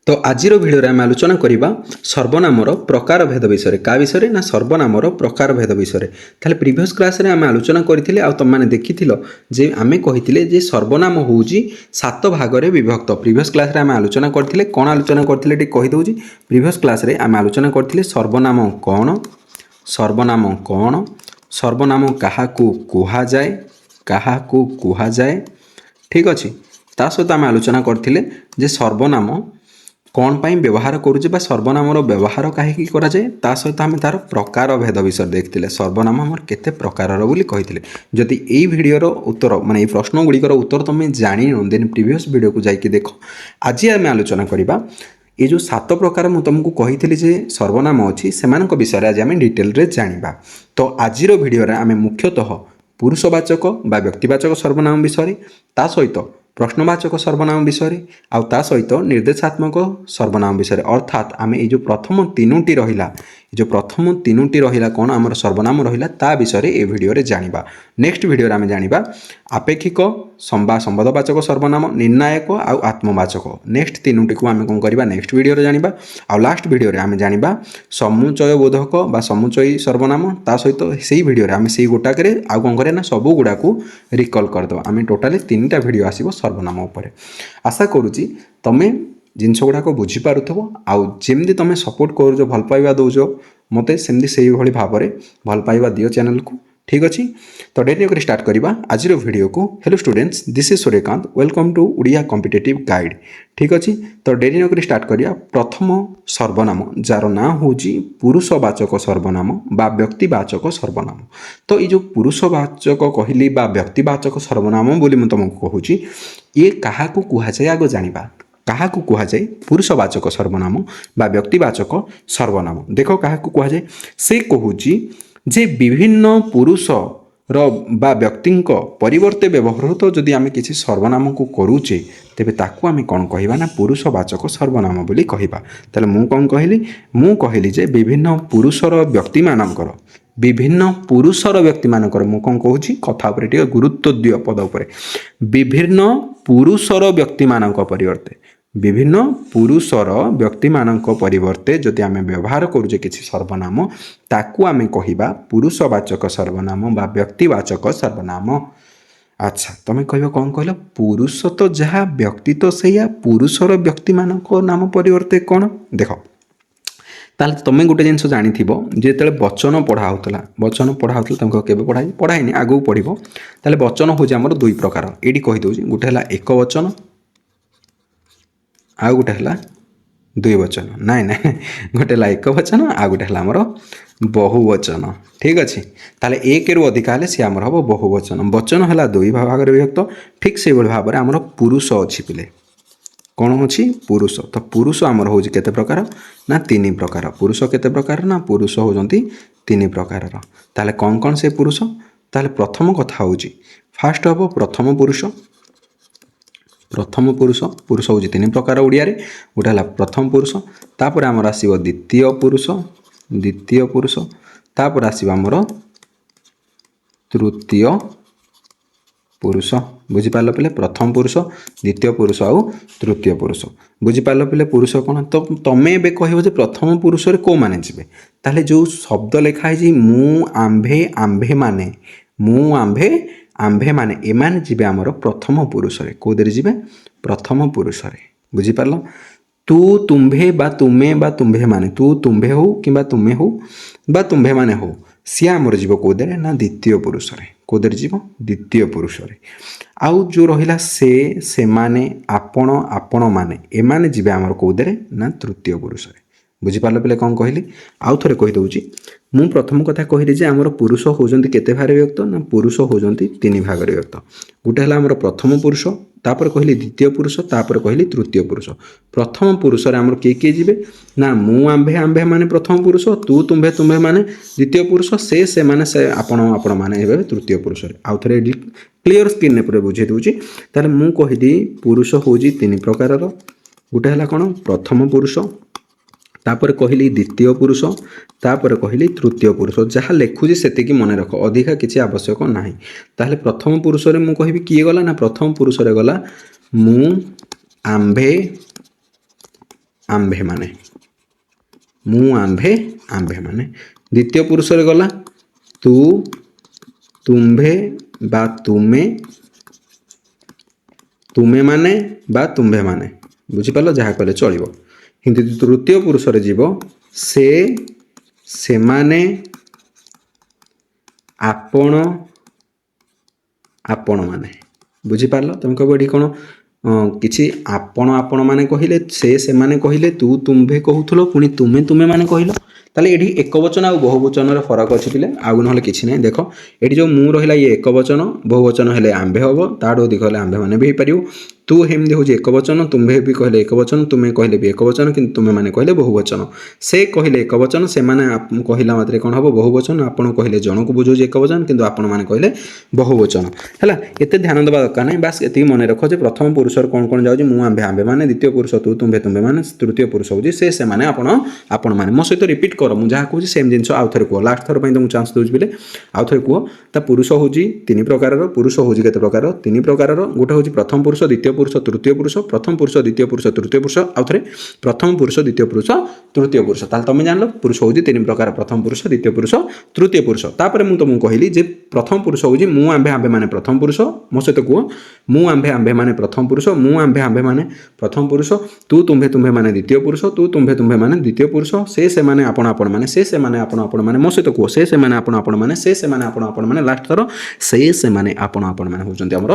तो आज भिडियो आम आलोचना करवा सर्वनामर प्रकार भेद विषय क्या विषय ना सर्वनामर प्रकार भेद विषय ताले प्रीवियस क्लास रे आम आलोचना करथिले आ तुम माने देखिथिलो जे आमे कहिथिले जे सर्वनाम होउजी सात भाग रे विभक्त। प्रीवियस क्लास रे आम आलोचना करथिले कोन आलोचना करथिले टी कहि दउजी। प्रीवियस क्लास रे आम आलोचना करथिले सर्वनाम कोन, सर्वनाम काहाकू कुहा जाए, ठीक अछि। ता सहित आम आलोचना करथिले जे सर्वनाम कौन पाई व्यवहार करुचे बा सर्वनामर व्यवहार कहीं करा जाए ता सहित आम तार प्रकार भेद विषय देखते सर्वनाम आमर केते प्रकार बोली कही। जदि यही भिडर उत्तर माने ये प्रश्न गुड़िकर उत्तर तुम जान देन प्रीवियस वीडियो को जाकि देख। आज आम आलोचना करवा ये जो सात प्रकार मुझे तुमको कही जे सर्वनाम अच्छी से विषय आज आम डिटेल रे जानिबा। तो आज भिडियो आम मुख्यतः पुरुषवाचक बा व्यक्तिवाचक सर्वनाम विषय ता सहित प्रश्नवाचक सर्वनाम विषय आउ ता सहित निर्देशात्मक सर्वनाम विषय अर्थात आम ये जो प्रथम तीनोटी रहिला कौन आमर सर्वनाम रहिला ता विषय ए भिडियो रे जानिबा। नेक्स्ट भिडियो आम जानिबा आपेक्षिक संबंधवाचक सर्वनाम, निर्णायक आउ आत्मवाचक। नेक्स्ट तीनोटी को आम कौन करबा नेक्स्ट भिडियो रे जानिबा। आउ लास्ट भिडियो रे आम जानिबा समुच्चय बोधक बा समुच्चयी सर्वनाम ता सहित सेही भिडियो रे आम सेही गोटाक रे आउ कौन करे ना सब गुडा को रिकॉल करदो। आम टोटाली तीनटा भिडियो आसीबो सर्वनाम उपर। आशा करूची तमे जिनस गुड़ाक बुझीपारुथब आउ जमी तुम सपोर्ट कर भल पाइबा दौज मत सेमती से भाव में भल पाइबा दियो चैनल को, ठीक अच्छे। तो डेरी नक स्टार्ट करवा आज वीडियो को। Hello students, this is Suryakant, welcome to Odia competitive guide, ठीक अच्छे। तो डेरी नक स्टार्ट करवा प्रथम सर्वनाम जार ना हूँ पुरुषवाचक सर्वनाम बा व्यक्तिवाचक सर्वनाम। तो ये जो पुरुषवाचक कहली बा व्यक्तिवाचक सर्वनाम बोली मुझे तुमको कहूँ ये क्या कहुए आग जाना क्या कहुए पुरुषवाचक सर्वनाम बा व्यक्तिवाचक सर्वनाम। देख क्या कहुए से कहूँ जे विभिन्न पुरुष बा व्यक्ति परिवर्ते व्यवहृत जदि आम किसी सर्वनाम को करुचे तेबे ताकू आम कौन कहवा ना पुरुषवाचक सर्वनाम बोली कहवा। ताले मु कौन कहली जे विभिन्न पुरुषर व्यक्ति मानकर विभिन्न पुरुषर व्यक्ति मानकर मु कौन कहूँ कथा उपरे टिके गुरुत्व दियो पद उपरे विभिन्न पुरुषर व्यक्ति मानक परिवर्ते विभिन्न पुरुषर व्यक्ति मानक परिवर्ते जदि आम व्यवहार करुचे किसी सर्वनाम ताकू आम कहवा पुरुषवाचक सर्वनाम बा व्यक्तिवाचक सर्वनाम। अच्छा तुम कह कौन कहल पुरुष तो जहाँ व्यक्ति तो सैया पुरुषर व्यक्ति मानक नाम परिवर्ते कौन देख ताले तुम गोटे जिन जानी जो वचन पढ़ा होता तुमको केवे पढ़ाई आगू पढ़ो ताले वचन हूँ आमर दुई प्रकार ये कहीदे गोटे है एक वचन आ गोटे है दुई वचन नाई ना गोटे है एक वचन आ गोटे है आमर बहुवचन, ठीक अच्छे। ताले एक रु अधिका हेले सी आमर हम बहुवचन। वचन है दुई भाग विभक्त ठीक से भाव में आमर पुरुष अच्छी पिले कौन अच्छी पुरुष। तो पुरुष आमर हूँ केते प्रकार ना तीन प्रकार। पुरुष केते प्रकार ना पुरुष होती तीन प्रकार। ताले कौन कौन से पुरुष ताले प्रथम कथा हूँ फास्ट हम प्रथम पुरुष पुरुष हूँ तीन प्रकार ओडिया गोटे है प्रथम पुरुष तापर आमर आसो द्वितीय पुरुष तापर आसो आमर तृतीय पुरुष। बुझीपार पे प्रथम पुरुष द्वितीय पुरुष आउ तृतीय पुरुष बुझीपार पे पुरुष कौन। तो तुम ए कह प्रथम पुरुष को माने जी ताले जो शब्द लिखाई मु आंभे आंभे माने एमाने जीवे आमर प्रथम पुरुष कौदे जीवे प्रथम पुरुष बुझीपार। तू तुम्भे बा तुम्भे माने तू तुम्भे हो कि तुम्हें हो बा तुम्भे माने हो सी आमर जीव कौदे ना द्वितीय पुरुष कौदे जीव द्वितीय पुरुष। आउ जो रहिला से माने आपण माने एमाने जीवे आमर कौदे ना तृतीय पुरुष बुझीपार पे कौन कहली आउ थे कहीदे मु प्रथम कथा कहली जे आमर पुरुष होजंती केते भाग विभक्त ना पुरुष होजंती तीन भाग विभक्त। गोटे है आमर प्रथम पुरुष तापर कहली द्वितीय पुरुष तापर कहली तृतीय पुरुष। प्रथम पुरुष रे आमर किए जीवे ना मु आंभे माने प्रथम पुरुष तू तुम्भे माने द्वितीय पुरुष से माने से आपण माने हेबे तृतीय पुरुष। आउ थे क्लियर स्क्रीन पर बुझे दूची ताले मु कहली पुरुष होजी तीन प्रकार। गोटे है कौन प्रथम पुरुष तापर कहली द्वितीय पुरुष तापर कहली तृतीय पुरुष। जहाँ लिखुची से मन रख अधिका किसी आवश्यक ना। ताहले प्रथम पुरुष रे मु कहबी किए गला ना प्रथम पुरुष रे गला मु आंभे ଆମ୍ଭେମାନେ। ମୁଁ ଆମ୍ଭେ ଆମ୍ଭେମାନେ। ଦ୍ୱିତୀୟ ପୁରୁଷରେ ଗଲା ତୁ ତୁମ୍ଭେ ବା ତୁମେ, ତୁମେମାନେ ବା ତୁମ୍ଭେମାନେ। ବୁଝିପାରିଲ? ଯାହା କହିଲେ ଚଳିବ। କିନ୍ତୁ ତୃତୀୟ ପୁରୁଷରେ ଯିବ ସେ, ସେମାନେ, ଆପଣ, ଆପଣମାନେ। ବୁଝିପାରିଲ? ତୁମେ କହିବ ଏଠି କ'ଣ କିଛି ଆପଣ ଆପଣମାନେ କହିଲେ, ସେ ସେମାନେ କହିଲେ, ତୁ ତୁମ୍ଭେ କହୁଥିଲ, ପୁଣି ତୁମେ ତୁମେମାନେ କହିଲ। ତାହେଲେ ଏଠି ଏକବଚନ ଆଉ ବହୁବଚନର ଫରକ ଅଛି ପିଲେ, ଆଉ ନହେଲେ କିଛି ନାହିଁ। ଦେଖ ଏଠି ଯେଉଁ ମୁଁ ରହିଲା ଇଏ ଏକବଚନ, ବହୁବଚନ ହେଲେ ଆମ୍ଭେ ହେବ, ତାଠୁ ଅଧିକ ହେଲେ ଆମ୍ଭେମାନେ ବି ହେଇପାରିବ। ତୁ ହେମିତି ହେଉଛି ଏକବଚନ, ତୁମ୍ଭେ ବି କହିଲେ ଏକବଚନ, ତୁମେ କହିଲେ ବି ଏକବଚନ, କିନ୍ତୁ ତୁମେମାନେ କହିଲେ ବହୁବଚନ। ସେ କହିଲେ ଏକବଚନ, ସେମାନେ କହିଲା ମାତ୍ରେ କ'ଣ ହେବ? ବହୁବଚନ। ଆପଣ କହିଲେ ଜଣକୁ ବୁଝାଉଛି ଏକବଚନ, କିନ୍ତୁ ଆପଣମାନେ କହିଲେ ବହୁବଚନ। ହେଲା, ଏତେ ଧ୍ୟାନ ଦେବା ଦରକାର ନାହିଁ। ବାସ୍ ଏତିକି ମନେ ରଖ ଯେ ପ୍ରଥମ ପୁରୁଷର କ'ଣ କ'ଣ ଯାଉଛି? ମୁଁ ଆମ୍ଭେ ଆମ୍ଭେମାନେ, ଦ୍ୱିତୀୟ ପୁରୁଷ ତୁ ତୁମ୍ଭେ ତୁମ୍ଭେମାନେ, ତୃତୀୟ ପୁରୁଷ ହେଉଛି ସେ ସେମାନେ ଆପଣ ଆପଣମାନେ। ମୋ ସହିତ ରିପିଟ୍ କର, ମୁଁ ଯାହା କହୁଛି ସେମ୍ ଜିନିଷ ଆଉ ଥରେ କୁହ। ଲାଷ୍ଟ ଥର ପାଇଁ ତ ମୁଁ ଚାନ୍ସ ଦେଉଛି ପିଲେ, ଆଉ ଥରେ କୁହ। ତା ପୁରୁଷ ହେଉଛି ତିନି ପ୍ରକାରର। ପୁରୁଷ ହେଉଛି କେତେ ପ୍ରକାର? ତିନି ପ୍ରକାରର। ଗୋଟେ ହେଉଛି ପ୍ରଥମ ପୁରୁଷ, ଦ୍ୱିତୀୟ ପୁରୁଷ, ତୃତୀୟ ପୁରୁଷ। ପ୍ରଥମ ପୁରୁଷ, ଦ୍ୱିତୀୟ ପୁରୁଷ, ତୃତୀୟ ପୁରୁଷ। ଆଉ ଥରେ ପ୍ରଥମ ପୁରୁଷ, ଦ୍ୱିତୀୟ ପୁରୁଷ, ତୃତୀୟ ପୁରୁଷ। ତାହେଲେ ତମେ ଜାଣିଲ ପୁରୁଷ ହେଉଛି ତିନି ପ୍ରକାର, ପ୍ରଥମ ପୁରୁଷ, ଦ୍ୱିତୀୟ ପୁରୁଷ, ତୃତୀୟ ପୁରୁଷ। ତାପରେ ମୁଁ ତୁମକୁ କହିଲି ଯେ ପ୍ରଥମ ପୁରୁଷ ହେଉଛି ମୁଁ ଆମ୍ଭେ ଆମ୍ଭେମାନେ ପ୍ରଥମ ପୁରୁଷ। ମୋ ସହିତ କୁହ, ମୁଁ ଆମ୍ଭେ ଆମ୍ଭେମାନେ ପ୍ରଥମ ପୁରୁଷ, ମୁଁ ଆମ୍ଭେ ଆମ୍ଭେମାନେ ପ୍ରଥମ ପୁରୁଷ, ତୁ ତୁମ୍ଭେ ତୁମ୍ଭେମାନେ ଦ୍ୱିତୀୟ ପୁରୁଷ, ତୁ ତୁମ୍ଭେ ତୁମ୍ଭେମାନେ ଦ୍ୱିତୀୟ ପୁରୁଷ, ସେ ସେମାନେ ଆପଣ ଆପଣମାନେ, ସେ ସେମାନେ ଆପଣ ଆପଣମାନେ। ମୋ ସହିତ କୁହ, ସେ ସେମାନେ ଆପଣ ଆପଣମାନେ, ସେ ସେମାନେ ଆପଣ ଆପଣମାନେ। ଲାଷ୍ଟ ଥର ସେ ସେମାନେ ଆପଣ ଆପଣମାନେ ହେଉଛନ୍ତି ଆମର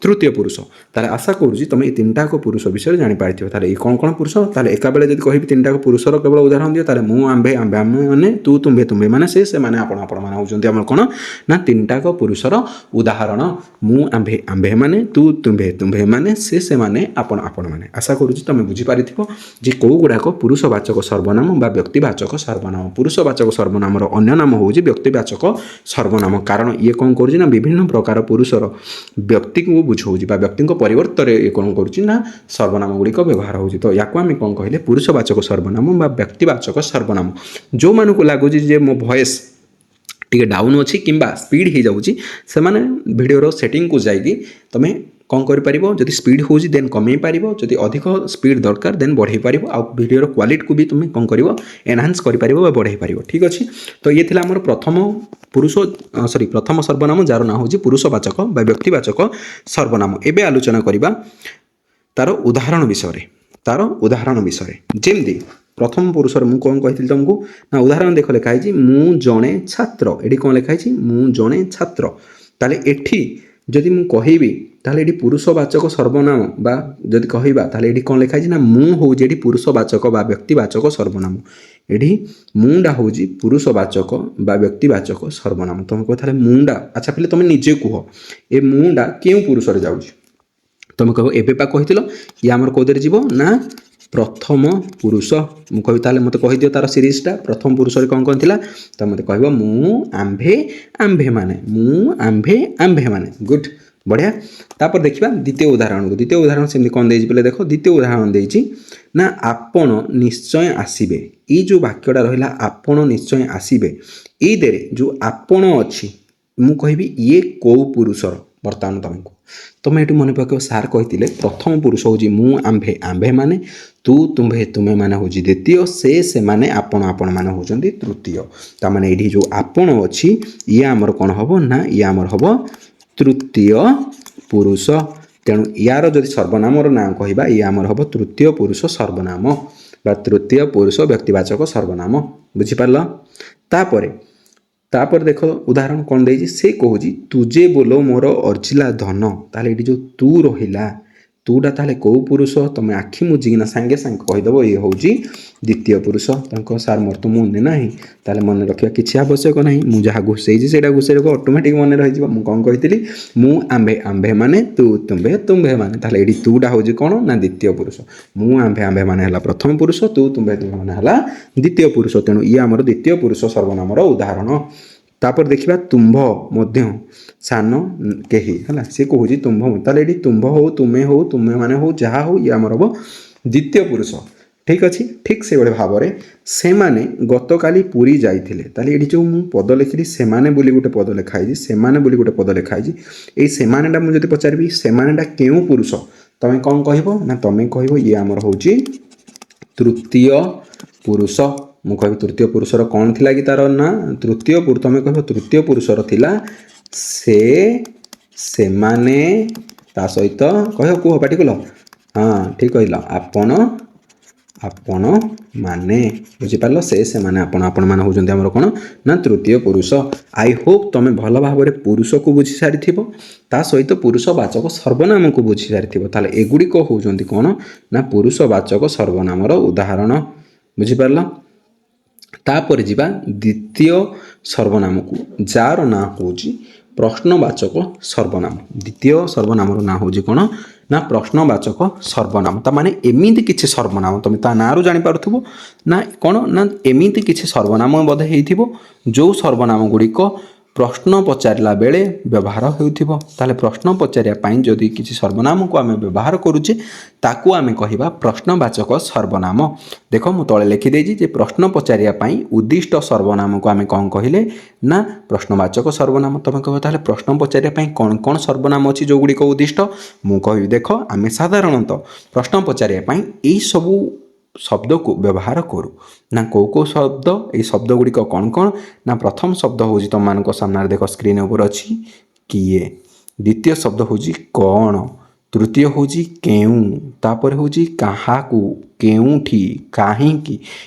ତୃତୀୟ ପୁରୁଷ। ତାହେଲେ ଆଶା କରୁଛି ତୁମେ ଏଇ ତିନିଟାକ ପୁରୁଷ ବିଷୟରେ ଜାଣିପାରିଥିବ। ତାହେଲେ ଏଇ କ'ଣ କ'ଣ ପୁରୁଷ? ତାହେଲେ ଏକାବେଳେ ଯଦି କହିବି ତିନିଟାକ ପୁରୁଷର କେବଳ ଉଦାହରଣ ଦିଅ, ତାହେଲେ ମୁଁ ଆମ୍ଭେ ଆମ୍ଭେ ଆମେମାନେ, ତୁ ତୁମ୍ଭେ ତୁମ୍ଭେମାନେ, ସେ ସେମାନେ ଆପଣ ଆପଣମାନେ ହେଉଛନ୍ତି ଆମର କ'ଣ? ନା ତିନିଟାକ ପୁରୁଷର ଉଦାହରଣ। ମୁଁ ଆମ୍ଭେ ଆମ୍ଭେମାନେ, ତୁ ତୁମ୍ଭେ ତୁମ୍ଭେମାନେ, ସେ ସେମାନେ ଆପଣ ଆପଣମାନେ। ଆଶା କରୁଛି ତୁମେ ବୁଝିପାରିଥିବ ଯେ କେଉଁ ଗୁଡ଼ାକ ପୁରୁଷବାଚକ ସର୍ବନାମ ବା ବ୍ୟକ୍ତିବାଚକ ସର୍ବନାମ। ପୁରୁଷବାଚକ ସର୍ବନାମର ଅନ୍ୟ ନାମ ହେଉଛି ବ୍ୟକ୍ତିବାଚକ ସର୍ବନାମ। କାରଣ ଇଏ କ'ଣ କରୁଛି ନା ବିଭିନ୍ନ ପ୍ରକାର ପୁରୁଷର ବ୍ୟକ୍ତିକୁ ବୁଝାଉଛି ବା ବ୍ୟକ୍ତିଙ୍କ ପରିବର୍ତ୍ତରେ ଇଏ କ'ଣ କରୁଛି ନା ସର୍ବନାମ ଗୁଡ଼ିକ ବ୍ୟବହାର ହେଉଛି। ତ ୟାକୁ ଆମେ କ'ଣ କହିଲେ? ପୁରୁଷବାଚକ ସର୍ବନାମ ବା ବ୍ୟକ୍ତିବାଚକ ସର୍ବନାମ। ଯେଉଁମାନଙ୍କୁ ଲାଗୁଛି ଯେ ମୋ ଭଏସ୍ ଟିକେ ଡାଉନ୍ ଅଛି କିମ୍ବା ସ୍ପିଡ୍ ହେଇଯାଉଛି, ସେମାନେ ଭିଡ଼ିଓର ସେଟିଂକୁ ଯାଇକି ତୁମେ କ'ଣ କରିପାରିବ? ଯଦି ସ୍ପିଡ୍ ହେଉଛି ଦେନ୍ କମେଇ ପାରିବ, ଯଦି ଅଧିକ ସ୍ପିଡ୍ ଦରକାର ଦେନ୍ ବଢ଼େଇ ପାରିବ, ଆଉ ଭିଡ଼ିଓର କ୍ୱାଲିଟିକୁ ବି ତୁମେ କ'ଣ କରିବ? ଏନହାନ୍ସ କରିପାରିବ ବା ବଢ଼େଇ ପାରିବ। ଠିକ୍ ଅଛି? ତ ଇଏ ଥିଲା ଆମର ପ୍ରଥମ ସର୍ବନାମ, ଯାହାର ନାଁ ହେଉଛି ପୁରୁଷବାଚକ ବା ବ୍ୟକ୍ତିବାଚକ ସର୍ବନାମ। ଏବେ ଆଲୋଚନା କରିବା ତାର ଉଦାହରଣ ବିଷୟରେ। ଯେମିତି ପ୍ରଥମ ପୁରୁଷରେ ମୁଁ କ'ଣ କହିଥିଲି ତୁମକୁ? ନା ଉଦାହରଣ ଦେଖ ଲେଖା ହେଇଛି ମୁଁ ଜଣେ ଛାତ୍ର। ଏଠି କ'ଣ ଲେଖା ହେଇଛି? ମୁଁ ଜଣେ ଛାତ୍ର। ତାହେଲେ ଏଠି ଯଦି ମୁଁ କହିବି ତାହେଲେ ଏଠି ପୁରୁଷବାଚକ ସର୍ବନାମ ବା ଯଦି କହିବା ତାହେଲେ ଏଠି କ'ଣ ଲେଖା ହେଇଛି? ନା ମୁଁ ହେଉଛି ଏଠି ପୁରୁଷବାଚକ ବା ବ୍ୟକ୍ତିବାଚକ ସର୍ବନାମ। ଏଠି ମୁଁଟା ହେଉଛି ପୁରୁଷବାଚକ ବା ବ୍ୟକ୍ତିବାଚକ ସର୍ବନାମ। ତୁମେ କୁହ ତାହେଲେ ମୁଁଟା, ଆଚ୍ଛା ପିଲେ ତୁମେ ନିଜେ କୁହ ଏ ମୁଁଟା କେଉଁ ପୁରୁଷରେ ଯାଉଛି? ତୁମେ କହିବ ଏବେ ପା କହିଥିଲ ଇଏ ଆମର କେଉଁଥିରେ ଯିବ? ନା ପ୍ରଥମ ପୁରୁଷ। ମୁଁ କହିବି ତାହେଲେ ମୋତେ କହିଦିଅ ତାର ସିରିଜଟା। ପ୍ରଥମ ପୁରୁଷରେ କ'ଣ କ'ଣ ଥିଲା? ତ ମୋତେ କହିବ ମୁଁ ଆମ୍ଭେ ଆମ୍ଭେମାନେ, ମୁଁ ଆମ୍ଭେ ଆମ୍ଭେମାନେ। ଗୁଡ୍, ବଢ଼ିଆ। ତାପରେ ଦେଖିବା ଦ୍ୱିତୀୟ ଉଦାହରଣକୁ। ଦ୍ୱିତୀୟ ଉଦାହରଣ ସେମିତି କ'ଣ ଦେଇଛି ପିଲେ ଦେଖ। ଦ୍ୱିତୀୟ ଉଦାହରଣ ଦେଇଛି ନା ଆପଣ ନିଶ୍ଚୟ ଆସିବେ। ଏଇ ଯେଉଁ ବାକ୍ୟଟା ରହିଲା ଆପଣ ନିଶ୍ଚୟ ଆସିବେ, ଏଇ ଦେରେ ଯେଉଁ ଆପଣ ଅଛି ମୁଁ କହିବି ଇଏ କେଉଁ ପୁରୁଷର? ବର୍ତ୍ତମାନ ତୁମେ ଏଠୁ ମନେ ପକାଅ ସାର୍ କହିଥିଲେ ପ୍ରଥମ ପୁରୁଷ ହେଉଛି ମୁଁ ଆମ୍ଭେ ଆମ୍ଭେମାନେ, ତୁ ତୁମ୍ଭେ ତୁମେମାନେ ହେଉଛି ଦ୍ୱିତୀୟ, ସେ ସେମାନେ ଆପଣ ଆପଣମାନେ ହେଉଛନ୍ତି ତୃତୀୟ। ତାମାନେ ଏଇଠି ଯେଉଁ ଆପଣ ଅଛି ଇଏ ଆମର କ'ଣ ହେବ? ନା ଇଏ ଆମର ହେବ ତୃତୀୟ ପୁରୁଷ। ତେଣୁ ୟାର ଯଦି ସର୍ବନାମର ନାଁ କହିବା ଇଏ ଆମର ହେବ ତୃତୀୟ ପୁରୁଷ ସର୍ବନାମ ବା ତୃତୀୟ ପୁରୁଷ ବ୍ୟକ୍ତିବାଚକ ସର୍ବନାମ। ବୁଝିପାରିଲ? ତାପରେ ଦେଖ ଉଦାହରଣ କ'ଣ ଦେଇଛି? ସେ କହୁଛି ତୁଜେ ବୋଲ ମୋର ଅର୍ଜିଲା ଧନ। ତାହେଲେ ଏଠି ଯେଉଁ ତୁ ରହିଲା, ତୁଟା ତାହେଲେ କେଉଁ ପୁରୁଷ? ତୁମେ ଆଖି ମୁଜିକିନା ସାଙ୍ଗେ କହିଦେବ ଇଏ ହେଉଛି ଦ୍ୱିତୀୟ ପୁରୁଷ। ତାଙ୍କ ସାର୍ ମୋର ତ ମନେ ନାହିଁ, ତାହେଲେ ମନେ ରଖିବା କିଛି ଆବଶ୍ୟକ ନାହିଁ। ମୁଁ ଯାହା ଘୁଷେଇଛି ସେଇଟା ଘୁଷେଇ ରଖ, ଅଟୋମେଟିକ୍ ମନେ ରହିଯିବ। ମୁଁ କ'ଣ କହିଥିଲି? ମୁଁ ଆମ୍ଭେ ଆମ୍ଭେମାନେ, ତୁ ତୁମ୍ଭେ ତୁମ୍ଭେମାନେ। ତାହେଲେ ଏଠି ତୁଟା ହେଉଛି କ'ଣ? ନା ଦ୍ୱିତୀୟ ପୁରୁଷ। ମୁଁ ଆମ୍ଭେ ଆମ୍ଭେମାନେ ହେଲା ପ୍ରଥମ ପୁରୁଷ, ତୁ ତୁମ୍ଭେ ତୁମ୍ଭେମାନେ ହେଲା ଦ୍ୱିତୀୟ ପୁରୁଷ। ତେଣୁ ଇଏ ଆମର ଦ୍ୱିତୀୟ ପୁରୁଷ ସର୍ବନାମର ଉଦାହରଣ। ତାପରେ ଦେଖିବା ତୁମ୍ଭ ମଧ୍ୟ ସାନ କେହି ହେଲା, ସେ କହୁଛି ତୁମ୍ଭ। ତାହେଲେ ଏଠି ତୁମ୍ଭ ହଉ, ତୁମେ ହଉ, ତୁମେମାନେ ହଉ, ଯାହା ହଉ ଇଏ ଆମର ହେବ ଦ୍ୱିତୀୟ ପୁରୁଷ। ଠିକ୍ ଅଛି? ଠିକ୍ ସେଭଳି ଭାବରେ ସେମାନେ ଗତକାଲି ପୁରୀ ଯାଇଥିଲେ। ତାହେଲେ ଏଠି ଯେଉଁ ମୁଁ ପଦ ଲେଖିଲି ସେମାନେ ବୋଲି ଗୋଟେ ପଦ ଲେଖା ହେଇଛି, ସେମାନେ ବୋଲି ଗୋଟେ ପଦ ଲେଖା ହେଇଛି। ଏଇ ସେମାନେଟା ମୁଁ ଯଦି ପଚାରିବି ସେମାନେଟା କେଉଁ ପୁରୁଷ? ତମେ କ'ଣ କହିବ? ନା ତମେ କହିବ ଇଏ ଆମର ହେଉଛି ତୃତୀୟ ପୁରୁଷ। ମୁଁ କହିବି ତୃତୀୟ ପୁରୁଷର କ'ଣ ଥିଲା କି ତାର ନା? ତୃତୀୟ ତମେ କହିବ ତୃତୀୟ ପୁରୁଷର ଥିଲା ସେ, ସେମାନେ, ତା ସହିତ କହିବ, କୁହ ପାଟି କଲ। ହଁ ଠିକ୍ କହିଲ, ଆପଣ, ଆପଣମାନେ। ବୁଝିପାରିଲ? ସେ, ସେମାନେ, ଆପଣମାନେ ହେଉଛନ୍ତି ଆମର କ'ଣ ନା ତୃତୀୟ ପୁରୁଷ। ଆଇ ହୋପ୍ ତମେ ଭଲ ଭାବରେ ପୁରୁଷକୁ ବୁଝି ସାରିଥିବ, ତା ସହିତ ପୁରୁଷବାଚକ ସର୍ବନାମକୁ ବୁଝି ସାରିଥିବ। ତାହେଲେ ଏଗୁଡ଼ିକ ହେଉଛନ୍ତି କ'ଣ ନା ପୁରୁଷବାଚକ ସର୍ବନାମର ଉଦାହରଣ। ବୁଝିପାରିଲ? ତାପରେ ଯିବା ଦ୍ୱିତୀୟ ସର୍ବନାମକୁ, ଯାହାର ନାଁ ହେଉଛି ପ୍ରଶ୍ନବାଚକ ସର୍ବନାମ। ଦ୍ୱିତୀୟ ସର୍ବନାମର ନାଁ ହେଉଛି କ'ଣ ନା ପ୍ରଶ୍ନବାଚକ ସର୍ବନାମ। ତାମାନେ ଏମିତି କିଛି ସର୍ବନାମ, ତୁମେ ତା ନାଁରୁ ଜାଣିପାରୁଥିବ ନା କ'ଣ ନା ଏମିତି କିଛି ସର୍ବନାମ ବୋଧେ ହେଇଥିବ ଯେଉଁ ସର୍ବନାମ ଗୁଡ଼ିକ ପ୍ରଶ୍ନ ପଚାରିଲା ବେଳେ ବ୍ୟବହାର ହେଉଥିବ। ତାହେଲେ ପ୍ରଶ୍ନ ପଚାରିବା ପାଇଁ ଯଦି କିଛି ସର୍ବନାମକୁ ଆମେ ବ୍ୟବହାର କରୁଛେ ତାକୁ ଆମେ କହିବା ପ୍ରଶ୍ନବାଚକ ସର୍ବନାମ। ଦେଖ ମୁଁ ତଳେ ଲେଖିଦେଇଛି ଯେ ପ୍ରଶ୍ନ ପଚାରିବା ପାଇଁ ଉଦ୍ଦିଷ୍ଟ ସର୍ବନାମକୁ ଆମେ କ'ଣ କହିଲେ ନା ପ୍ରଶ୍ନବାଚକ ସର୍ବନାମ। ତୁମେ କହିବ ତାହେଲେ ପ୍ରଶ୍ନ ପଚାରିବା ପାଇଁ କ'ଣ କ'ଣ ସର୍ବନାମ ଅଛି ଯେଉଁଗୁଡ଼ିକ ଉଦ୍ଦିଷ୍ଟ? ମୁଁ କହିବି ଦେଖ, ଆମେ ସାଧାରଣତଃ ପ୍ରଶ୍ନ ପଚାରିବା ପାଇଁ ଏଇସବୁ ଶବ୍ଦକୁ ବ୍ୟବହାର କରୁ। ନା କେଉଁ ଶବ୍ଦ? ଏଇ ଶବ୍ଦ ଗୁଡ଼ିକ କ'ଣ କ'ଣ ନା ପ୍ରଥମ ଶବ୍ଦ ହେଉଛି ତୁମମାନଙ୍କ ସାମ୍ନାରେ ଦେଖ ସ୍କ୍ରିନ୍ ଉପରେ ଅଛି କିଏ, ଦ୍ୱିତୀୟ ଶବ୍ଦ ହେଉଛି କ'ଣ, ତୃତୀୟ ହେଉଛି କେଉଁ, ତାପରେ ହେଉଛି କାହାକୁ, କେଉଁଠି, କାହିଁକି।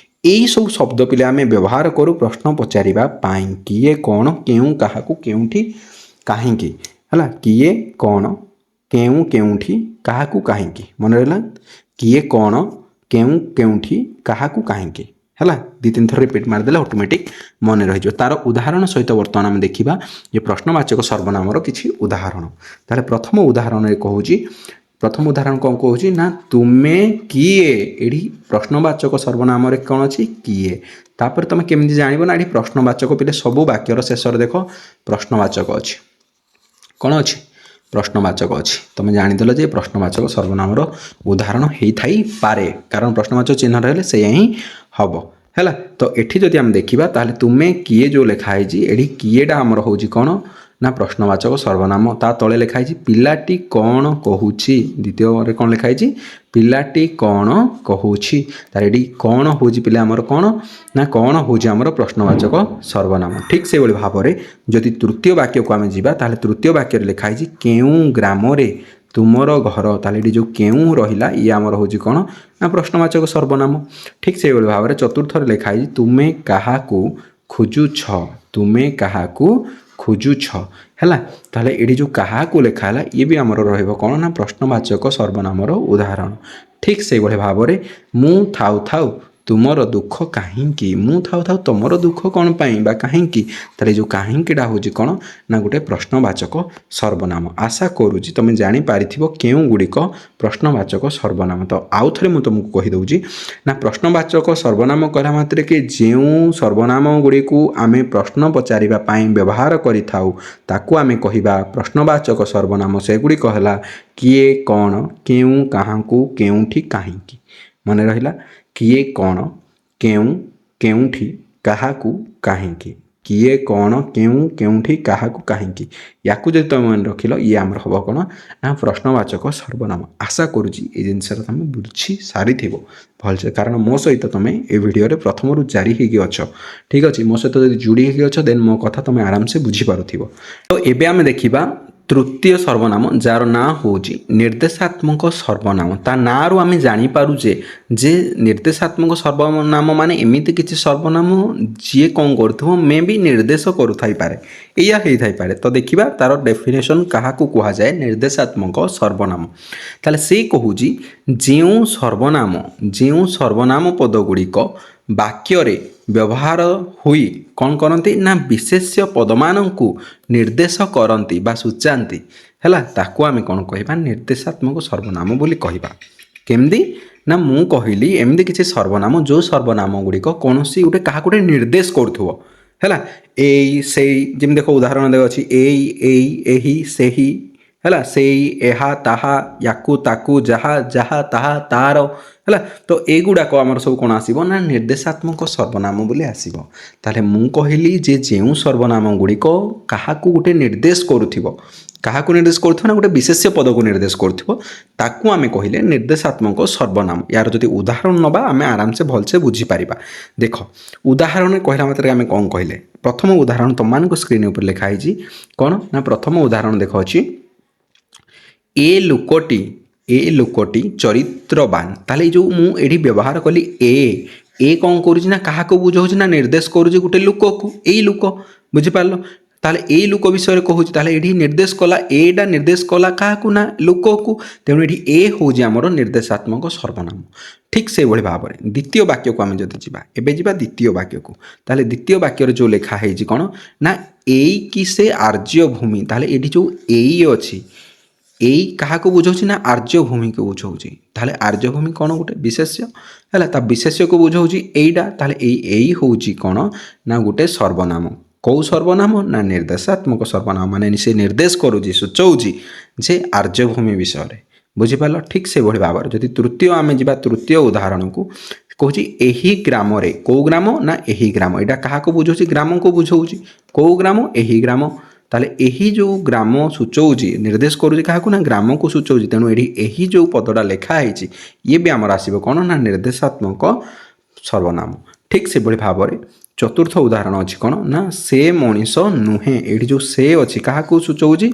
ଏଇସବୁ ଶବ୍ଦ ପିଲା ଆମେ ବ୍ୟବହାର କରୁ ପ୍ରଶ୍ନ ପଚାରିବା ପାଇଁ। କିଏ, କ'ଣ, କେଉଁ, କାହାକୁ, କେଉଁଠି, କାହିଁକି। ହେଲା, କିଏ, କ'ଣ, କେଉଁ, କେଉଁଠି, କାହାକୁ, କାହିଁକି। ମନେ ରହିଲା? କିଏ, କ'ଣ, କେଉଁ, କେଉଁଠି, କାହାକୁ, କାହିଁକି। ହେଲା, 2-3 ଥର ରିପିଟ୍ ମାରିଦେଲେ ଅଟୋମେଟିକ୍ ମନେ ରହିଯିବ। ତାର ଉଦାହରଣ ସହିତ ବର୍ତ୍ତମାନ ଆମେ ଦେଖିବା ଯେ ପ୍ରଶ୍ନବାଚକ ସର୍ବନାମର କିଛି ଉଦାହରଣ। ତାହେଲେ ପ୍ରଥମ ଉଦାହରଣରେ କହୁଛି, ପ୍ରଥମ ଉଦାହରଣ କ'ଣ କହୁଛି ନା ତୁମେ କିଏ। ଏଠି ପ୍ରଶ୍ନବାଚକ ସର୍ବନାମରେ କ'ଣ ଅଛି? କିଏ। ତାପରେ ତୁମେ କେମିତି ଜାଣିବ ନା ଏଠି ପ୍ରଶ୍ନବାଚକ ପିଲେ ସବୁ ବାକ୍ୟର ଶେଷରେ ଦେଖ ପ୍ରଶ୍ନବାଚକ ଅଛି। କ'ଣ ଅଛି? ପ୍ରଶ୍ନବାଚକ ଅଛି। ତୁମେ ଜାଣିଦେଲ ଯେ ପ୍ରଶ୍ନବାଚକ ସର୍ବନାମର ଉଦାହରଣ ହେଇଥାଇପାରେ, କାରଣ ପ୍ରଶ୍ନବାଚକ ଚିହ୍ନ ରହିଲେ ସେଇଆ ହିଁ ହେବ। ହେଲା, ତ ଏଠି ଯଦି ଆମେ ଦେଖିବା ତାହେଲେ ତୁମେ କିଏ ଯେଉଁ ଲେଖା ହେଇଛି, ଏଠି କିଏଟା ଆମର ହେଉଛି କ'ଣ ନା ପ୍ରଶ୍ନବାଚକ ସର୍ବନାମ। ତା ତଳେ ଲେଖା ହେଇଛି ପିଲାଟି କ'ଣ କହୁଛି। ଦ୍ୱିତୀୟରେ କ'ଣ ଲେଖା ହେଇଛି? ପିଲାଟି କ'ଣ କହୁଛି। ତାହେଲେ ଏଠି କ'ଣ ହେଉଛି ପିଲା ଆମର କ'ଣ ନା କ'ଣ ହେଉଛି ଆମର ପ୍ରଶ୍ନବାଚକ ସର୍ବନାମ। ଠିକ୍ ସେଭଳି ଭାବରେ ଯଦି ତୃତୀୟ ବାକ୍ୟକୁ ଆମେ ଯିବା ତାହେଲେ ତୃତୀୟ ବାକ୍ୟରେ ଲେଖା ହେଇଛି କେଉଁ ଗ୍ରାମରେ ତୁମର ଘର। ତାହେଲେ ଏଠି ଯେଉଁ କେଉଁ ରହିଲା ଇଏ ଆମର ହେଉଛି କ'ଣ ନା ପ୍ରଶ୍ନବାଚକ ସର୍ବନାମ। ଠିକ୍ ସେଭଳି ଭାବରେ ଚତୁର୍ଥରେ ଲେଖା ହେଇଛି ତୁମେ କାହାକୁ ଖୋଜୁଛ। ତୁମେ କାହାକୁ ଖୋଜୁଛ। ହେଲା, ତାହେଲେ ଏଠି ଯେଉଁ କାହାକୁ ଲେଖା ହେଲା ଇଏ ବି ଆମର ରହିବ କ'ଣ ନା ପ୍ରଶ୍ନବାଚକ ସର୍ବନାମର ଉଦାହରଣ। ଠିକ୍ ସେଇଭଳି ଭାବରେ ମୁଁ ଥାଉ ଥାଉ ତୁମର ଦୁଃଖ କାହିଁକି। ମୁଁ ଥାଉ ଥାଉ ତୁମର ଦୁଃଖ କ'ଣ ପାଇଁ ବା କାହିଁକି। ତାହେଲେ ଯେଉଁ କାହିଁକିଟା ହେଉଛି କ'ଣ ନା ଗୋଟେ ପ୍ରଶ୍ନବାଚକ ସର୍ବନାମ। ଆଶା କରୁଛି ତୁମେ ଜାଣିପାରିଥିବ କେଉଁ ଗୁଡ଼ିକ ପ୍ରଶ୍ନବାଚକ ସର୍ବନାମ। ତ ଆଉ ଥରେ ମୁଁ ତୁମକୁ କହିଦେଉଛି ନା ପ୍ରଶ୍ନବାଚକ ସର୍ବନାମ କହିଲା ମାତ୍ରକେ ଯେଉଁ ସର୍ବନାମ ଗୁଡ଼ିକୁ ଆମେ ପ୍ରଶ୍ନ ପଚାରିବା ପାଇଁ ବ୍ୟବହାର କରିଥାଉ ତାକୁ ଆମେ କହିବା ପ୍ରଶ୍ନବାଚକ ସର୍ବନାମ। ସେଗୁଡ଼ିକ ହେଲା କିଏ, କ'ଣ, କେଉଁ, କାହାକୁ, କେଉଁଠି, କାହିଁକି। ମନେ ରହିଲା? କିଏ, କ'ଣ, କେଉଁ, କେଉଁଠି, କାହାକୁ, କାହିଁକି। କିଏ, କ'ଣ, କେଉଁ, କେଉଁଠି, କାହାକୁ, କାହିଁକି। ୟାକୁ ଯଦି ତୁମେ ମନେ ରଖିଲ ଇଏ ଆମର ହେବ କ'ଣ ନା ପ୍ରଶ୍ନବାଚକ ସର୍ବନାମ। ଆଶା କରୁଛି এই ଜିନିଷଟା ତୁମେ ବୁଝି ସାରିଥିବ ଭଲସେ, କାରଣ ମୋ ସହିତ ତୁମେ ଏ ଭିଡ଼ିଓରେ ପ୍ରଥମରୁ ଜାରି ହେଇକି ଅଛ। ଠିକ୍ ଅଛି, ମୋ ସହିତ ଯଦି ଯୋଡ଼ି ହେଇକି ଅଛ ଦେନ୍ ମୋ କଥା ତୁମେ ଆରାମସେ ବୁଝିପାରୁଥିବ। ତ ଏବେ ଆମେ ଦେଖିବା ତୃତୀୟ ସର୍ବନାମ, ଯାହାର ନାଁ ହେଉଛି ନିର୍ଦ୍ଦେଶାତ୍ମକ ସର୍ବନାମ। ତା ନାଁରୁ ଆମେ ଜାଣିପାରୁଛେ ଯେ ନିର୍ଦ୍ଦେଶାତ୍ମକ ସର୍ବନାମ ମାନେ ଏମିତି କିଛି ସର୍ବନାମ ଯିଏ କ'ଣ କରୁଥିବ ମେ ବି ନିର୍ଦ୍ଦେଶ କରୁଥାଇପାରେ, ଏଇଆ ହେଇଥାଇପାରେ। ତ ଦେଖିବା ତାର ଡେଫିନେସନ୍ କାହାକୁ କୁହାଯାଏ ନିର୍ଦ୍ଦେଶାତ୍ମକ ସର୍ବନାମ। ତାହେଲେ ସେ କହୁଛି ଯେଉଁ ସର୍ବନାମ ପଦ ଗୁଡ଼ିକ ବାକ୍ୟରେ ବ୍ୟବହାର ହୋଇ କ'ଣ କରନ୍ତି ନା ବିଶେଷ୍ୟ ପଦମାନଙ୍କୁ ନିର୍ଦ୍ଦେଶ କରନ୍ତି ବା ସୂଚାନ୍ତି। ହେଲା, ତାକୁ ଆମେ କ'ଣ କହିବା ନିର୍ଦ୍ଦେଶାତ୍ମକ ସର୍ବନାମ ବୋଲି କହିବା। କେମିତି ନା ମୁଁ କହିଲି ଏମିତି କିଛି ସର୍ବନାମ ଯେଉଁ ସର୍ବନାମ ଗୁଡ଼ିକ କୌଣସି ଗୋଟେ କାହାକୁ ଗୋଟେ ନିର୍ଦ୍ଦେଶ କରୁଥିବ। ହେଲା, ଏଇ ସେଇ, ଯେମିତି ଦେଖ ଉଦାହରଣ ଦେଖ ଅଛି ଏଇ, ଏଇ, ଏହି, ସେହି। ହେଲା, ସେଇ, ଏହା, ତାହା, ୟାକୁ, ତାକୁ, ଯାହା, ଯାହା, ତାହା, ତାହାର। ହେଲା, ତ ଏଇଗୁଡ଼ାକ ଆମର ସବୁ କ'ଣ ଆସିବ ନା ନିର୍ଦ୍ଦେଶାତ୍ମକ ସର୍ବନାମ ବୋଲି ଆସିବ। ତାହେଲେ ମୁଁ କହିଲି ଯେ ଯେଉଁ ସର୍ବନାମ ଗୁଡ଼ିକ କାହାକୁ ଗୋଟେ ନିର୍ଦ୍ଦେଶ କରୁଥିବ କାହାକୁ ନିର୍ଦ୍ଦେଶ କରୁଥିବ ନା ଗୋଟେ ବିଶେଷ୍ୟ ପଦକୁ ନିର୍ଦ୍ଦେଶ କରୁଥିବ, ତାକୁ ଆମେ କହିଲେ ନିର୍ଦ୍ଦେଶାତ୍ମକ ସର୍ବନାମ। ୟାର ଯଦି ଉଦାହରଣ ନେବା ଆମେ ଆରାମସେ ଭଲସେ ବୁଝିପାରିବା। ଦେଖ, ଉଦାହରଣ କହିଲା ମାତ୍ରେ ଆମେ କ'ଣ କହିଲେ, ପ୍ରଥମ ଉଦାହରଣ ତୁମମାନଙ୍କ ସ୍କ୍ରିନ୍ ଉପରେ ଲେଖା ହେଇଛି କ'ଣ ନା, ପ୍ରଥମ ଉଦାହରଣ ଦେଖ ଅଛି, ଏ ଲୋକଟି ଚରିତ୍ରବାନ। ତାହେଲେ ଏଇ ଯେଉଁ ମୁଁ ଏଠି ବ୍ୟବହାର କଲି ଏ କ'ଣ କରୁଛି ନା କାହାକୁ ବୁଝାଉଛି ନା ନିର୍ଦ୍ଦେଶ କରୁଛି ଗୋଟେ ଲୋକକୁ, ଏଇ ଲୋକ, ବୁଝିପାରିଲ। ତାହେଲେ ଏଇ ଲୋକ ବିଷୟରେ କହୁଛି, ତାହେଲେ ଏଠି ନିର୍ଦ୍ଦେଶ କଲା, ଏଟା ନିର୍ଦ୍ଦେଶ କଲା କାହାକୁ ନା ଲୋକକୁ, ତେଣୁ ଏଠି ଏ ହେଉଛି ଆମର ନିର୍ଦ୍ଦେଶାତ୍ମକ ସର୍ବନାମ। ଠିକ୍ ସେଇଭଳି ଭାବରେ ଦ୍ୱିତୀୟ ବାକ୍ୟକୁ ଆମେ ଯଦି ଯିବା, ଏବେ ଯିବା ଦ୍ୱିତୀୟ ବାକ୍ୟକୁ, ତାହେଲେ ଦ୍ୱିତୀୟ ବାକ୍ୟରେ ଯେଉଁ ଲେଖା ହେଇଛି କ'ଣ ନା, ଏଇ କି ସେ ଆର୍ଯ୍ୟଭୂମି। ତାହେଲେ ଏଠି ଯେଉଁ ଏଇ ଅଛି, ଏଇ କାହାକୁ ବୁଝାଉଛି ନା ଆର୍ଯ୍ୟଭୂମିକୁ ବୁଝାଉଛି। ତାହେଲେ ଆର୍ଯ୍ୟଭୂମି କ'ଣ ଗୋଟେ ବିଶେଷ୍ୟ ହେଲା, ତା ବିଶେଷ୍ୟକୁ ବୁଝାଉଛି ଏଇଟା। ତାହେଲେ ଏଇ ହେଉଛି କ'ଣ ନା ଗୋଟେ ସର୍ବନାମ। କେଉଁ ସର୍ବନାମ ନା ନିର୍ଦ୍ଦେଶାତ୍ମକ ସର୍ବନାମ, ମାନେ ସେ ନିର୍ଦ୍ଦେଶ କରୁଛି, ସୂଚାଉଛି ଯେ ଆର୍ଯ୍ୟଭୂମି ବିଷୟରେ, ବୁଝିପାରିଲ। ଠିକ୍ ସେଭଳି ଭାବରେ ଯଦି ତୃତୀୟ ଆମେ ଯିବା, ତୃତୀୟ ଉଦାହରଣକୁ କହୁଛି, ଏହି ଗ୍ରାମରେ, କେଉଁ ଗ୍ରାମ ନା ଏହି ଗ୍ରାମ, ଏଇଟା କାହାକୁ ବୁଝାଉଛି ଗ୍ରାମକୁ ବୁଝାଉଛି, କେଉଁ ଗ୍ରାମ ଏହି ଗ୍ରାମ। ତାହେଲେ ଏହି ଯେଉଁ ଗ୍ରାମ ସୂଚାଉଛି, ନିର୍ଦ୍ଦେଶ କରୁଛି କାହାକୁ ନା ଗ୍ରାମକୁ ସୂଚାଉଛି, ତେଣୁ ଏଠି ଏହି ଯେଉଁ ପଦଟା ଲେଖା ହେଇଛି ଇଏ ବି ଆମର ଆସିବ କ'ଣ ନା ନିର୍ଦ୍ଦେଶାତ୍ମକ ସର୍ବନାମ। ଠିକ୍ ସେଭଳି ଭାବରେ ଚତୁର୍ଥ ଉଦାହରଣ ଅଛି କ'ଣ ନା, ସେ ମଣିଷ ନୁହେଁ। ଏଠି ଯେଉଁ ସେ ଅଛି କାହାକୁ ସୂଚାଉଛି,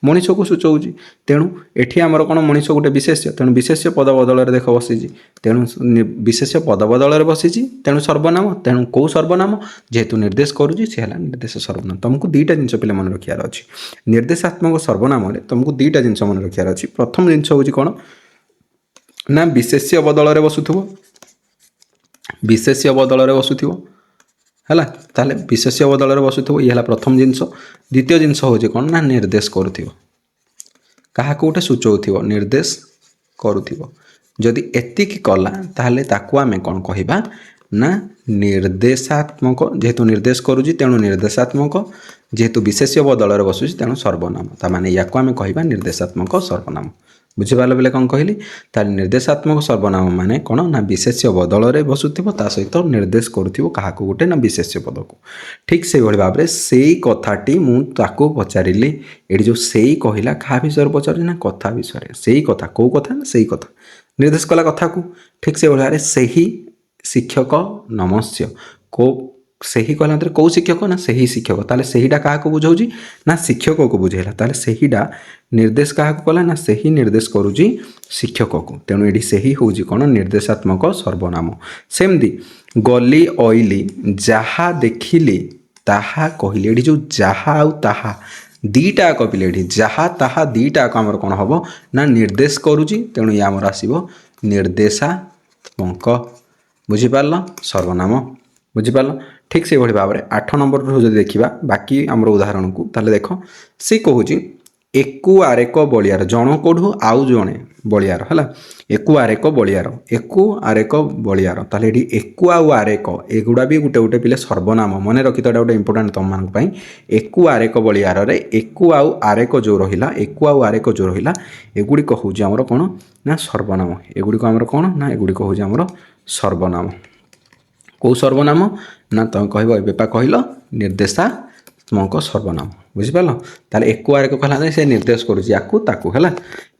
ମଣିଷକୁ ସୂଚାଉଛି, ତେଣୁ ଏଠି ଆମର କ'ଣ ମଣିଷ ଗୋଟେ ବିଶେଷ୍ୟ, ତେଣୁ ବିଶେଷ୍ୟ ପଦ ବଦଳରେ ଦେଖ ବସିଛି, ତେଣୁ ବିଶେଷ୍ୟ ପଦ ବଦଳରେ ବସିଛି, ତେଣୁ ସର୍ବନାମ। ତେଣୁ କେଉଁ ସର୍ବନାମ, ଯେହେତୁ ନିର୍ଦ୍ଦେଶ କରୁଛି ସେ ହେଲା ନିର୍ଦ୍ଦେଶ ସର୍ବନାମ। ତୁମକୁ ଦୁଇଟା ଜିନିଷ ପିଲା ମନେ ରଖିବାର ଅଛି, ନିର୍ଦ୍ଦେଶାତ୍ମକ ସର୍ବନାମରେ ତୁମକୁ ଦୁଇଟା ଜିନିଷ ମନେ ରଖିବାର ଅଛି। ପ୍ରଥମ ଜିନିଷ ହେଉଛି କ'ଣ ନା, ବିଶେଷ୍ୟ ବଦଳରେ ବସୁଥିବ, ବିଶେଷ୍ୟ ବଦଳରେ ବସୁଥିବ ହେଲା। ତାହେଲେ ବିଶେଷ୍ୟ ବଦଳରେ ବସୁଥିବ, ଇଏ ହେଲା ପ୍ରଥମ ଜିନିଷ। ଦ୍ୱିତୀୟ ଜିନିଷ ହେଉଛି କ'ଣ ନା, ନିର୍ଦ୍ଦେଶ କରୁଥିବ, କାହାକୁ ଗୋଟେ ସୂଚାଉଥିବ, ନିର୍ଦ୍ଦେଶ କରୁଥିବ। ଯଦି ଏତିକି କଲା ତାହେଲେ ତାକୁ ଆମେ କ'ଣ କହିବା ନା ନିର୍ଦ୍ଦେଶାତ୍ମକ। ଯେହେତୁ ନିର୍ଦ୍ଦେଶ କରୁଛି ତେଣୁ ନିର୍ଦ୍ଦେଶାତ୍ମକ, ଯେହେତୁ ବିଶେଷ୍ୟ ବଦଳରେ ବସୁଛି ତେଣୁ ସର୍ବନାମ। ତାମାନେ ୟାକୁ ଆମେ କହିବା ନିର୍ଦ୍ଦେଶାତ୍ମକ ସର୍ବନାମ। ବୁଝିପାରିଲ ବେଲେ କ'ଣ କହିଲି? ତାହେଲେ ନିର୍ଦ୍ଦେଶାତ୍ମକ ସର୍ବନାମ ମାନେ କ'ଣ ନା ବିଶେଷ୍ୟ ବଦଳରେ ବସୁଥିବ, ତା ସହିତ ନିର୍ଦ୍ଦେଶ କରୁଥିବ କାହାକୁ ଗୋଟେ ନା ବିଶେଷ୍ୟ ପଦକୁ। ଠିକ୍ ସେଇଭଳି ଭାବରେ ସେଇ କଥାଟି ମୁଁ ତାକୁ ପଚାରିଲି, ଏଠି ଯେଉଁ ସେଇ କହିଲା କାହା ବିଷୟରେ ପଚାରୁଛି ନା କଥା ବିଷୟରେ। ସେଇ କଥା, କେଉଁ କଥା ନା ସେଇ କଥା, ନିର୍ଦ୍ଦେଶ କଲା କଥାକୁ। ଠିକ୍ ସେଇଭଳି ଭାବରେ ସେହି ଶିକ୍ଷକ ନମସ୍ୟ, ସେହି କହିଲା ଭିତରେ କେଉଁ ଶିକ୍ଷକ ନା ସେହି ଶିକ୍ଷକ। ତାହେଲେ ସେହିଟା କାହାକୁ ବୁଝାଉଛି ନା ଶିକ୍ଷକକୁ ବୁଝେଇଲା। ତାହେଲେ ସେହିଟା ନିର୍ଦ୍ଦେଶ କାହାକୁ କଲା ନା ସେହି ନିର୍ଦ୍ଦେଶ କରୁଛି ଶିକ୍ଷକକୁ, ତେଣୁ ଏଠି ସେହି ହେଉଛି କ'ଣ ନିର୍ଦ୍ଦେଶାତ୍ମକ ସର୍ବନାମ। ସେମିତି ଗଲି ଅଇଲି, ଯାହା ଦେଖିଲି ତାହା କହିଲି। ଏଠି ଯେଉଁ ଯାହା ଆଉ ତାହା ଦୁଇଟା ଆକ ପିଲେ, ଏଠି ଯାହା ତାହା ଦୁଇଟା ଆକ ଆମର କ'ଣ ହେବ ନା ନିର୍ଦ୍ଦେଶ କରୁଛି, ତେଣୁ ଇଏ ଆମର ଆସିବ ନିର୍ଦ୍ଦେଶାତ୍ମକ। ବୁଝିପାରିଲ ସର୍ବନାମ, ବୁଝିପାରିଲ। ଠିକ୍ ସେଇଭଳି ଭାବରେ 8 ନମ୍ବରରୁ ଯଦି ଦେଖିବା ବାକି ଆମର ଉଦାହରଣକୁ, ତାହେଲେ ଦେଖ ସେ କହୁଛି ଏକୁ ଆରେକ ବଳିଆର, ଜଣଙ୍କଠୁ ଆଉ ଜଣେ ବଳିଆର ହେଲା। ଏକୁ ଆରେକ ବଳିଆର, ଏକୁ ଆରେକ ବଳିଆର। ତାହେଲେ ଏଠି ଏକୁ ଆଉ ଆରେକ ଏଗୁଡ଼ା ବି ଗୋଟେ ଗୋଟେ ପିଲେ ସର୍ବନାମ। ମନେ ରଖିତ, ଏଇଟା ଗୋଟେ ଇମ୍ପୋର୍ଟାଣ୍ଟ ତୁମମାନଙ୍କ ପାଇଁ। ଏକୁ ଆରେକ ବଳିଆରରେ ଏକୁ ଆଉ ଆରେକ ଯେଉଁ ରହିଲା, ଏକୁ ଆଉ ଆରେକ ଯେଉଁ ରହିଲା, ଏଗୁଡ଼ିକ ହେଉଛି ଆମର କ'ଣ ନା ସର୍ବନାମ। ଏଗୁଡ଼ିକ ଆମର କ'ଣ ନା ଏଗୁଡ଼ିକ ହେଉଛି ଆମର ସର୍ବନାମ। କେଉଁ ସର୍ବନାମ ନା ତୁମେ କହିବ ଏବେ ପା କହିଲ ନିର୍ଦ୍ଦେଶାତ୍ମକ ସର୍ବନାମ। ବୁଝିପାରିଲ। ତାହେଲେ ଏକୁ ଆରେକ କହିଲା ସେ ନିର୍ଦ୍ଦେଶ କରୁଛି ୟାକୁ ତାକୁ ହେଲା।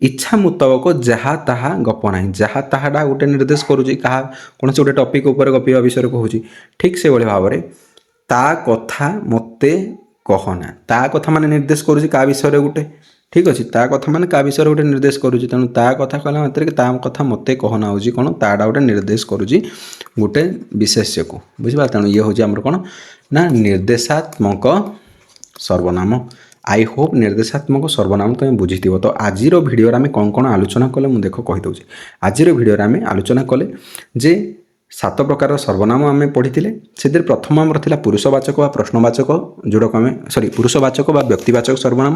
ଇଚ୍ଛା ମୁତାବକ ଯାହା ତାହା ଗପ ନାହିଁ, ଯାହା ତାହାଟା ଗୋଟେ ନିର୍ଦ୍ଦେଶ କରୁଛି କାହା କୌଣସି ଗୋଟେ ଟପିକ୍ ଉପରେ ଗପିବା ବିଷୟରେ କହୁଛି। ଠିକ୍ ସେଭଳି ଭାବରେ ତା କଥା ମୋତେ କହନା, ତା କଥା ମାନେ ନିର୍ଦ୍ଦେଶ କରୁଛି କାହା ବିଷୟରେ ଗୋଟେ। ଠିକ୍ ଅଛି, ତା କଥା ମାନେ କାହା ବିଷୟରେ ଗୋଟେ ନିର୍ଦ୍ଦେଶ କରୁଛି, ତେଣୁ ତା କଥା କହିଲା ମାତ୍ରେ ତା କଥା ମୋତେ କହନା ହେଉଛି କ'ଣ ତାଟା ଗୋଟେ ନିର୍ଦ୍ଦେଶ କରୁଛି ଗୋଟେ ବିଶେଷ୍ୟକୁ। ବୁଝିପାରିଲ। ତେଣୁ ଇଏ ହେଉଛି ଆମର କ'ଣ ନା ନିର୍ଦ୍ଦେଶାତ୍ମକ ସର୍ବନାମ। ଆଇ ହୋପ୍ ନିର୍ଦ୍ଦେଶାତ୍ମକ ସର୍ବନାମ ତୁମେ ବୁଝିଥିବ। ତ ଆଜିର ଭିଡ଼ିଓରେ ଆମେ କ'ଣ କ'ଣ ଆଲୋଚନା କଲେ ମୁଁ ଦେଖ କହିଦେଉଛି। ଆଜିର ଭିଡ଼ିଓରେ ଆମେ ଆଲୋଚନା କଲେ ଯେ 7 ପ୍ରକାରର ସର୍ବନାମ ଆମେ ପଢ଼ିଥିଲେ। ସେଥିରେ ପ୍ରଥମ ଆମର ଥିଲା ପୁରୁଷବାଚକ ବା ପ୍ରଶ୍ନବାଚକ, ଯେଉଁଟାକୁ ଆମେ ପୁରୁଷବାଚକ ବା ବ୍ୟକ୍ତିବାଚକ ସର୍ବନାମ,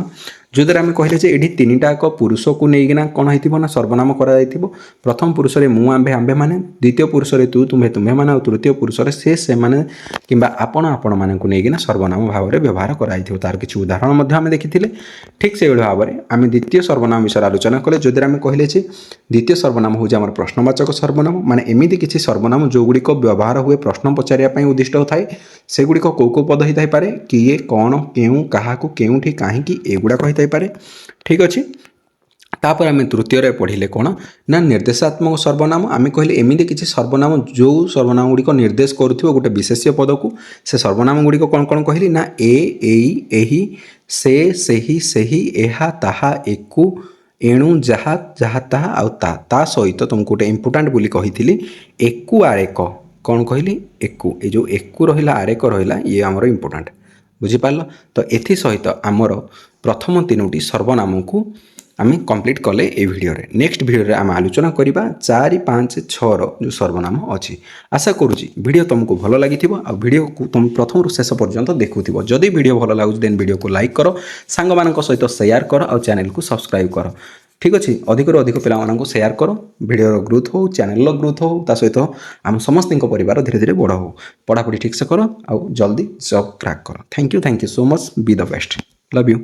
ଯେଉଁଦ୍ୱାରା ଆମେ କହିଲେ ଯେ ଏଠି ତିନିଟା ଏକ ପୁରୁଷକୁ ନେଇକିନା କ'ଣ ହେଇଥିବ ନା ସର୍ବନାମ କରାଯାଇଥିବ। ପ୍ରଥମ ପୁରୁଷରେ ମୁଁ ଆମ୍ଭେ ଆମ୍ଭେମାନେ, ଦ୍ୱିତୀୟ ପୁରୁଷରେ ତୁ ତୁମ୍ଭେ ତୁମ୍ଭେମାନେ, ଆଉ ତୃତୀୟ ପୁରୁଷରେ ସେ ସେମାନେ କିମ୍ବା ଆପଣ ଆପଣମାନଙ୍କୁ ନେଇକିନା ସର୍ବନାମ ଭାବରେ ବ୍ୟବହାର କରାଯାଇଥିବ। ତାର କିଛି ଉଦାହରଣ ମଧ୍ୟ ଆମେ ଦେଖିଥିଲେ। ଠିକ୍ ସେଇଭଳି ଭାବରେ ଆମେ ଦ୍ୱିତୀୟ ସର୍ବନାମ ବିଷୟରେ ଆଲୋଚନା କଲେ, ଯେଉଁଦ୍ୱାରା ଆମେ କହିଲେ ଯେ ଦ୍ୱିତୀୟ ସର୍ବନାମ ହେଉଛି ଆମର ପ୍ରଶ୍ନବାଚକ ସର୍ବନାମ। ମାନେ ଏମିତି କିଛି ସର୍ବନାମ ଯେଉଁଗୁଡ଼ିକ ବ୍ୟବହାର ହୁଏ ପ୍ରଶ୍ନ ପଚାରିବା ପାଇଁ ଉଦ୍ଦିଷ୍ଟ ଥାଏ। ସେଗୁଡ଼ିକ କେଉଁ କେଉଁ ପଦ ହୋଇଥାଇପାରେ, କିଏ, କ'ଣ, କେଉଁ, କାହାକୁ, କେଉଁଠି, କାହିଁକି, ଏଗୁଡ଼ାକ ହୋଇଥାଏ। ହେଇପାରେ। ଠିକ୍ ଅଛି। ତାପରେ ଆମେ ତୃତୀୟରେ ପଢ଼ିଲେ କ'ଣ ନା ନିର୍ଦ୍ଦେଶାତ୍ମକ ସର୍ବନାମ। ଆମେ କହିଲେ ଏମିତି କିଛି ସର୍ବନାମ ଯେଉଁ ସର୍ବନାମ ଗୁଡ଼ିକ ନିର୍ଦ୍ଦେଶ କରୁଥିବ ଗୋଟେ ବିଶେଷ୍ୟ ପଦକୁ। ସେ ସର୍ବନାମ ଗୁଡ଼ିକ କ'ଣ କ'ଣ କହିଲି ନା ଏଇ ଏହି ସେ ସେହି ସେହି ଏହା ତାହା ଏକୁ ଏଣୁ ଯାହା ଯାହା ତାହା ଆଉ ତା ସହିତ ତୁମକୁ ଗୋଟେ ଇମ୍ପୋର୍ଟାଣ୍ଟ ବୋଲି କହିଥିଲି ଏକୁ ଆରେକ। କ'ଣ କହିଲି ଏକୁ, ଏ ଯେଉଁ ଏକୁ ରହିଲା ଆରେକ ରହିଲା ଇଏ ଆମର ଇମ୍ପୋର୍ଟାଣ୍ଟ। ବୁଝିପାରିଲ? ତ ଏଥିସହିତ ଆମର ପ୍ରଥମ ତିନୋଟି ସର୍ବନାମକୁ ଆମେ କମ୍ପ୍ଲିଟ୍ କଲେ এই ଭିଡ଼ିଓରେ। ନେକ୍ସଟ ଭିଡ଼ିଓରେ ଆମେ ଆଲୋଚନା କରିବା 4, 5, 6ର ଯେଉଁ ସର୍ବନାମ ଅଛି। ଆଶା କରୁଛି ଭିଡ଼ିଓ ତୁମକୁ ଭଲ ଲାଗିଥିବ ଆଉ ଭିଡ଼ିଓକୁ ତୁମେ ପ୍ରଥମରୁ ଶେଷ ପର୍ଯ୍ୟନ୍ତ ଦେଖୁଥିବ। ଯଦି ଭିଡ଼ିଓ ଭଲ ଲାଗୁଛି ଦେନ୍ ଭିଡ଼ିଓକୁ ଲାଇକ୍ କର, ସାଙ୍ଗମାନଙ୍କ ସହିତ ସେୟାର କର ଆଉ ଚ୍ୟାନେଲକୁ ସବସ୍କ୍ରାଇବ୍ କର। ଠିକ୍ ଅଛି। ଅଧିକରୁ ଅଧିକ ପିଲାମାନଙ୍କୁ ସେୟାର କର। ଭିଡ଼ିଓର ଗ୍ରୋଥ୍ ହେଉ, ଚ୍ୟାନେଲର ଗ୍ରୋଥ୍ ହେଉ, ତା ସହିତ ଆମ ସମସ୍ତଙ୍କ ପରିବାର ଧୀରେ ଧୀରେ ବଡ଼ ହେଉ। ପଢ଼ାପଢ଼ି ଠିକ୍ସେ କର ଆଉ ଜଲ୍ଦି ଜବ୍ କ୍ରାକ୍ କର। Thank you so much. Be the best. Love you.